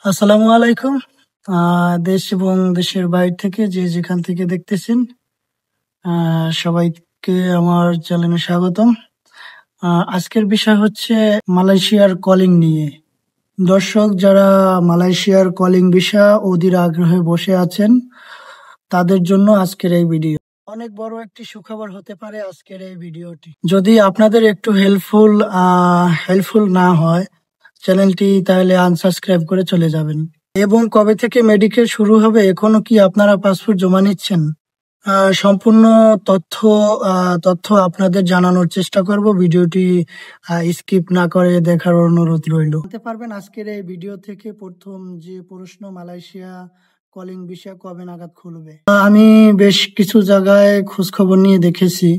আসসালামু আলাইকুম। দেশ এবং দেশের বাইরে থেকে যে যেখান থেকে দেখতেছেন, সবাইকে আমার চ্যানেলে স্বাগতম। আজকের বিষয় হচ্ছে মালয়েশিয়ার কলিং নিয়ে। দর্শক যারা মালয়েশিয়ার কলিং ভিসা অধীর আগ্রহে বসে আছেন, তাদের জন্য আজকের এই ভিডিও অনেক বড় একটি সুখবর হতে পারে। আজকের এই ভিডিওটি যদি আপনাদের একটু হেল্পফুল না হয়, চ্যানেলটি তাহলে আনসাবস্ক্রাইব করে চলে যাবেন। এবং কবে থেকে মেডিকেল শুরু হবে, এখনো কি আপনারা পাসপোর্ট জমা নিচ্ছেন? সম্পূর্ণ তথ্য তথ্য আপনাদের জানানোর চেষ্টা করব। ভিডিওটি স্কিপ না করে দেখার অনুরোধ রইল। জানতে পারবেন আজকের এই ভিডিও থেকে প্রথম যে প্রশ্ন, মালয়েশিয়া কলিং ভিসা কবে নাগাদ খুলবে। আমি বেশ কিছু জায়গায় খোঁজ খবর নিয়ে দেখেছি,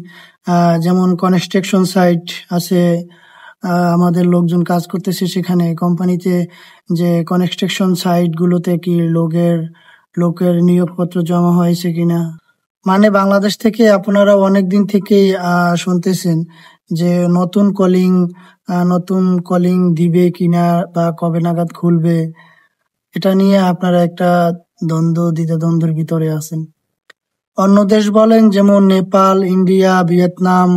যেমন কনস্ট্রাকশন সাইট আছে, আমাদের লোকজন কাজ করতেছে সেখানে কোম্পানিতে, যে কনস্ট্রাকশন সাইট গুলোতে কি লোকের নিয়োগপত্র জমা হয়েছে কিনা। মানে বাংলাদেশ থেকে আপনারা অনেক দিন থেকেই শুনতেছেন যে নতুন কলিং দিবে কিনা বা কবে নাগাদ খুলবে। এটা নিয়ে আপনারা একটা দ্বিধাদ্বন্দ্বের ভিতরে আছেন। অন্য দেশ বলেন, যেমন নেপাল, ইন্ডিয়া, ভিয়েতনাম,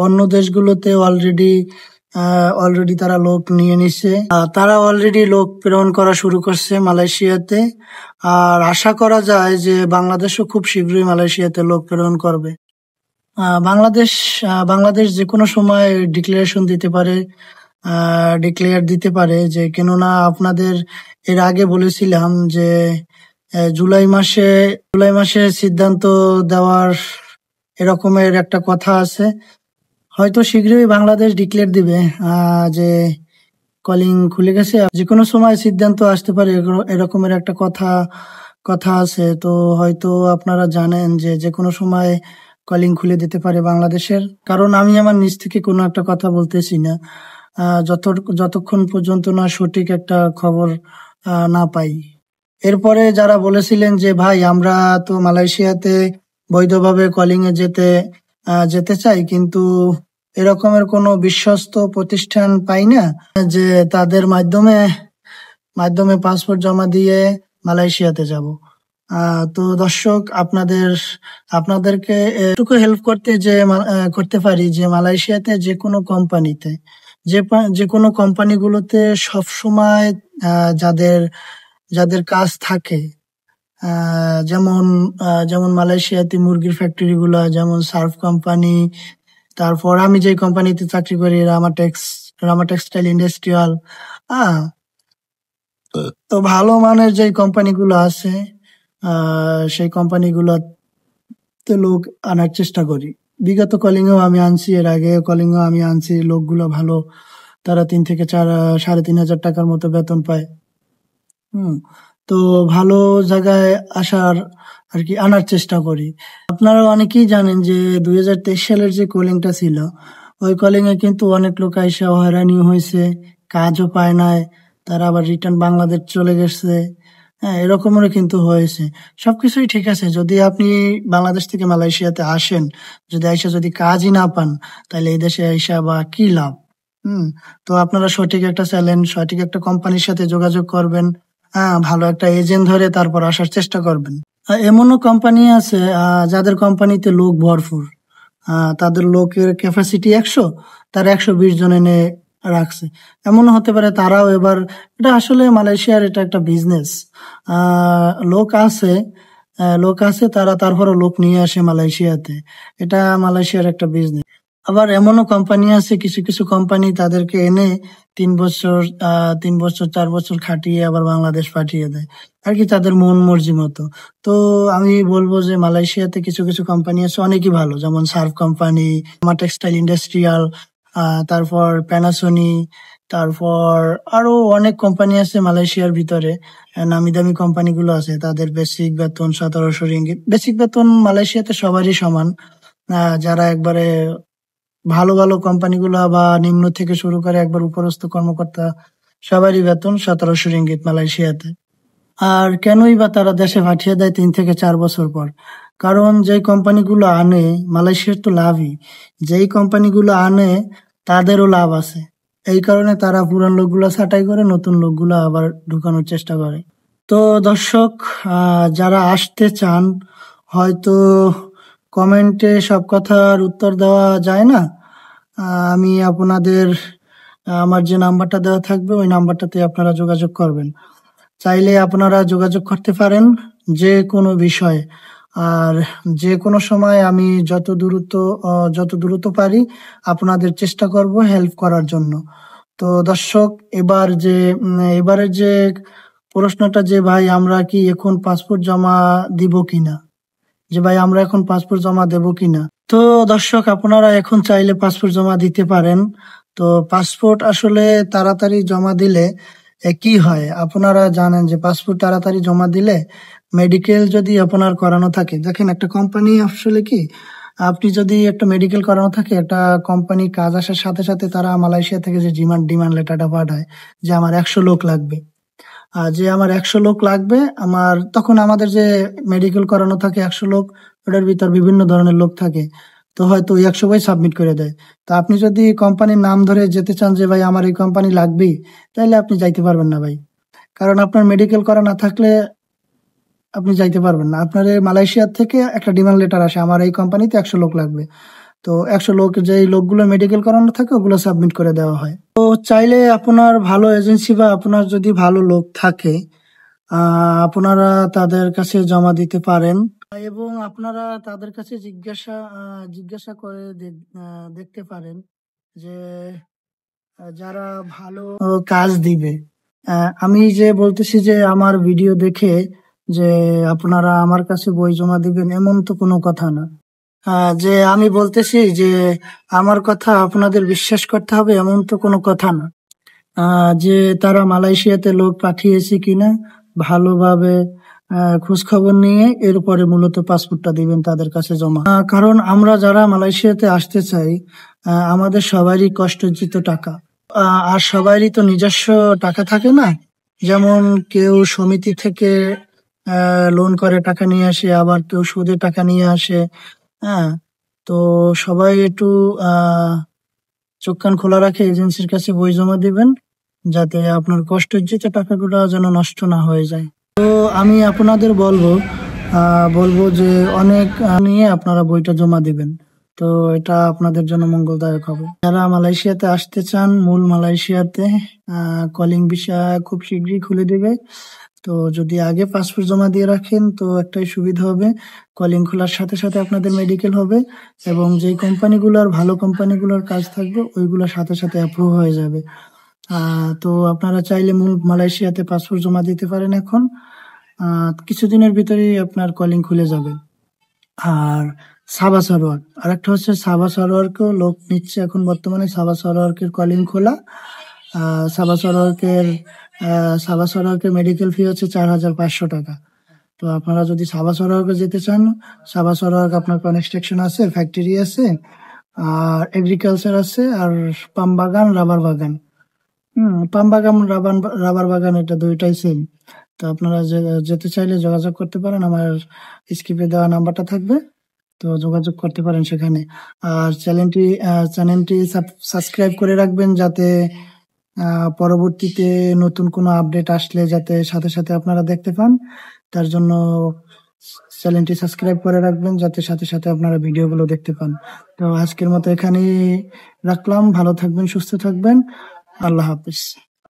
অন্য দেশগুলোতে অলরেডি তারা লোক নিয়ে নিছে। তারা অলরেডি লোক প্রেরণ করা শুরু করছে মালয়েশিয়াতে। আর আশা করা যায় যে বাংলাদেশও খুব শীঘ্রই মালয়েশিয়াতে লোক প্রেরণ করবে। বাংলাদেশ যে কোনো সময় ডিক্লারেশন দিতে পারে যে, কেননা আপনাদের এর আগে বলেছিলাম যে জুলাই মাসে সিদ্ধান্ত দেওয়ার এরকমের একটা কথা আছে। হয়তো শীঘ্রই বাংলাদেশ ডিক্লেয়ার দিবে যে কলিং খুলে গেছে। যে কোনো সময় সিদ্ধান্ত আসতে পারে, এরকমের একটা কথা আছে। তো হয়তো আপনারা জানেন যে যে কোনো সময় কলিং খুলে দিতে পারে বাংলাদেশের। কারণ আমি আমার নিজ থেকে কোনো একটা কথা বলতেছি না, যতক্ষণ পর্যন্ত না সঠিক একটা খবর না পাই। এরপরে যারা বলেছিলেন যে ভাই, আমরা তো মালয়েশিয়াতে বৈধভাবে কলিং এ যেতে চাই, কিন্তু এরকমের কোনো বিশ্বস্ত প্রতিষ্ঠান পাই না যে তাদের মাধ্যমে পাসপোর্ট জমা দিয়ে মালয়েশিয়াতে যাব। তো দর্শক, আপনাদেরকে এটুকু হেল্প করতে পারি যে মালয়েশিয়াতে যে কোনো কোম্পানিগুলোতে সবসময় যাদের কাজ থাকে, যেমন মালয়েশিয়াতে মুরগির ফ্যাক্টরি গুলা, যেমন সার্ফ কোম্পানি, তারপর আমি যে কোম্পানিতে চাকরি করি, রামা টেক্সটাইল ইন্ডাস্ট্রিয়াল। তো ভালো মানের যে কোম্পানিগুলো আছে, সেই কোম্পানিগুলোতে লোক আনার চেষ্টা করি। বিগত কলিংও আমি আনছি, এর আগে কলিংও আমি আনছি। লোকগুলো ভালো, তারা 3,000 থেকে 3,500 টাকার মতো বেতন পায়। তো ভালো জায়গায় আনার চেষ্টা করি। আপনারা অনেকেই জানেন যে 2023 সালের যে কলিংটা ছিল, ওই কলিং এ কিন্তু অনেক লোক আইসা হয়রানি হয়েছে, কাজও পায় নাই, তারা আবার রিটার্ন বাংলাদেশ চলে গেছে। হ্যাঁ, এরকমেরও কিন্তু হয়েছে। সবকিছুই ঠিক আছে, যদি আপনি বাংলাদেশ থেকে মালয়েশিয়াতে আসেন, যদি কাজই না পান, তাহলে এই দেশে আইসা বা কি লাভ। তো আপনারা সঠিক একটা কোম্পানির সাথে যোগাযোগ করবেন। ভালো একটা এজেন্ট ধরে তারপর আসার চেষ্টা করবেন। এমনও কোম্পানি আছে যাদের কোম্পানিতে লোক ভরপুর, তাদের লোকের ক্যাপাসিটি 100, তার 120 জন এনে রাখছে। এমনও হতে পারে তারাও এবার, এটা আসলে মালয়েশিয়ার এটা একটা বিজনেস। লোক আছে তারা তারপরে লোক নিয়ে আসে মালয়েশিয়াতে। এটা মালয়েশিয়ার একটা বিজনেস। আবার এমনও কোম্পানি আছে, কিছু কিছু কোম্পানি তাদেরকে এনে 3 বছর 4 বছর খাটিয়ে আবার বাংলাদেশ পাঠিয়ে দেয় আর কি, তাদের মন মর্জি মতো। তো আমি বলবো যে মালয়েশিয়াতে কিছু কিছু কোম্পানি আছে অনেকই ভালো, যেমন সার্ফ কোম্পানি, রামা টেক্সটাইল ইন্ডাস্ট্রিয়াল, তারপর প্যানাসোনি, তারপর আরো অনেক কোম্পানি আছে মালয়েশিয়ার ভিতরে। নামি দামি কোম্পানিগুলো আছে, তাদের বেসিক বেতন 1700 রিঙ্গিত। বেসিক বেতন মালয়েশিয়াতে সবারই সমান। যারা একবারে ভালো ভালো কোম্পানিগুলো বা নিম্ন থেকে শুরু করে একবার উপরস্থ কর্মকর্তা, সবারই বেতন 1700 রিঙ্গিত মালয়েশিয়াতে। আর কেনই বা তারা দেশে পাঠিয়ে দেয় 3 থেকে 4 বছর পর? কারণ যে কোম্পানিগুলো আনে, মালয়েশিয়ার তো লাভই, যেই কোম্পানিগুলো আনে তাদেরও লাভ আছে। এই কারণে তারা পুরান লোকগুলা ছাঁটাই করে নতুন লোকগুলা আবার ঢুকানোর চেষ্টা করে। তো দর্শক, যারা আসতে চান, হয়তো কমেন্টে সব কথার উত্তর দেওয়া যায় না। আমি আপনাদের আমার যে নাম্বারটা দেওয়া থাকবে ওই নাম্বারটাতে আপনারা যোগাযোগ করবেন। চাইলে আপনারা যোগাযোগ করতে পারেন যে কোনো বিষয়ে। আর যে কোনো সময় আমি যত দ্রুত পারি আপনাদের চেষ্টা করব হেল্প করার জন্য। তো দর্শক, এবারের যে প্রশ্নটা, যে ভাই আমরা কি এখন পাসপোর্ট জমা দিব কিনা, যে ভাই আমরা এখন পাসপোর্ট জমা দেব কিনা। তো দর্শক, আপনারা এখন চাইলে পাসপোর্ট জমা দিতে পারেন। তো পাসপোর্ট আসলে তাড়াতাড়ি জমা দিলে কি হয় আপনারা জানেন, যে পাসপোর্ট তাড়াতাড়ি জমা দিলে মেডিকেল যদি আপনার করানো থাকে, দেখেন একটা কোম্পানি আসলে কি, আপনি যদি একটা মেডিকেল করানো থাকে, একটা কোম্পানি কাজ আসার সাথে সাথে তারা মালয়েশিয়া থেকে যে ডিমান্ড লেটারটা পাঠায় যে আমার 100 লোক লাগবে, যে আমার 100 লোক লাগবে, তখন আমাদের যে মেডিকেল করানো থাকে 100 লোক, ওটার ভিতর বিভিন্ন ধরনের লোক থাকে। তো হয়তো ওই 100 বই সাবমিট করে দেয়। তো আপনি যদি কোম্পানির নাম ধরে যেতে চান যে ভাই আমার এই কোম্পানি লাগবেই, তাহলে আপনি যাইতে পারবেন না ভাই। কারণ আপনার মেডিকেল করা না থাকলে আপনি যাইতে পারবেন না। আপনার এই মালয়েশিয়ার থেকে একটা ডিমান্ড লেটার আসে, আমার এই কোম্পানিতে 100 লোক লাগবে। তো 100 লোক, যেই লোকগুলো মেডিকেল করানো থাকে ওগুলো সাবমিট করে দেওয়া হয়। তো চাইলে আপনার ভালো এজেন্সি বা আপনার যদি ভালো লোক থাকে, আপনারা তাদের কাছে জমা দিতে পারেন এবং আপনারা তাদের কাছে জিজ্ঞাসা করে দেখতে পারেন যে যারা ভালো কাজ দিবে। আমি যে বলতেছি যে আমার ভিডিও দেখে যে আপনারা আমার কাছে বই জমা দিবেন, এমন তো কোনো কথা না। যে আমি বলতেছি যে আমার কথা আপনাদের বিশ্বাস করতে হবে, এমন তো কোনো কথা না। যে তারা মালয়েশিয়াতে লোক পাঠিয়েছে কিনা ভালোভাবে খোঁজ খবর নিয়ে এরপরে মূলত পাসপোর্টটা দিবেন তাদের কাছে জমা। কারণ আমরা যারা মালয়েশিয়াতে আসতে চাই, আমাদের সবারই কষ্টার্জিত টাকা, আর সবারই তো নিজস্ব টাকা থাকে না। যেমন কেউ সমিতি থেকে লোন করে টাকা নিয়ে আসে, আবার কেউ সুদে টাকা নিয়ে আসে। হ্যাঁ, তো সবাই একটু চোখ কান খোলা রাখে এজেন্সির কাছে বই জমা দিবেন, যাতে আপনার কষ্টার্জিত টাকাগুলো যেন নষ্ট না হয়ে যায়। তো আমি আপনাদের বলবো যে অনেক নিয়ে আপনারা বইটা জমা দিবেন। তো এটা আপনাদের জন্য মঙ্গলদায়ক হবে। যারা মালয়েশিয়াতে আসতে চান, মূল মালয়েশিয়াতে, কলিং ভিসা খুব শীঘ্রই খুলে দিবে। তো যদি আগে পাসপোর্ট জমা দিয়ে রাখেন তো একটাই সুবিধা হবে, কলিং খোলার সাথে সাথে আপনাদের মেডিকেল হবে এবং যেই ভালো কোম্পানিগুলোর কাজ থাকবে ওইগুলোর সাথে সাথে অ্যাপ্রুভ হয়ে যাবে। তো আপনারা চাইলে মূল মালয়েশিয়াতে পাসপোর্ট জমা দিতে পারেন এখন। কিছুদিনের ভিতরেই আপনার কলিং খুলে যাবে। আর সাবা সারোয়ার, আরেকটা হচ্ছে সাবা সারোয়ারকেও লোক নিচ্ছে এখন বর্তমানে। সাবা সারোয়ারকের কলিং খোলা। সাবা সারোয়ারকের সাবা সারোয়ারকের মেডিকেল ফি হচ্ছে 4,500 টাকা। তো আপনারা যদি সাবা সারোয়ারকে যেতে চান, সাবা সারোয়ার আপনার কনস্ট্রাকশন আছে, ফ্যাক্টরি আছে, আর এগ্রিকালচার আছে, আর পাম বাগান, রাবার বাগান। পাম বাগান, রাবার বাগান, এটা দুইটাই সেম। তো আপনারা যেতে চাইলে যোগাযোগ করতে পারেন, আমার স্ক্রিপ্টে দেওয়া নাম্বারটা থাকবে, তো যোগাযোগ করতে পারেন সেখানে। আর চ্যানেলটি সাবস্ক্রাইব করে রাখবেন, যাতে পরবর্তীতে নতুন কোনো আপডেট আসলে যাতে সাথে সাথে আপনারা দেখতে পান। তার জন্য চ্যানেলটি সাবস্ক্রাইব করে রাখবেন, যাতে সাথে সাথে আপনারা ভিডিওগুলো দেখতে পান। তো আজকের মতো এখানেই রাখলাম। ভালো থাকবেন, সুস্থ থাকবেন। আল্লাহ হাফিজ।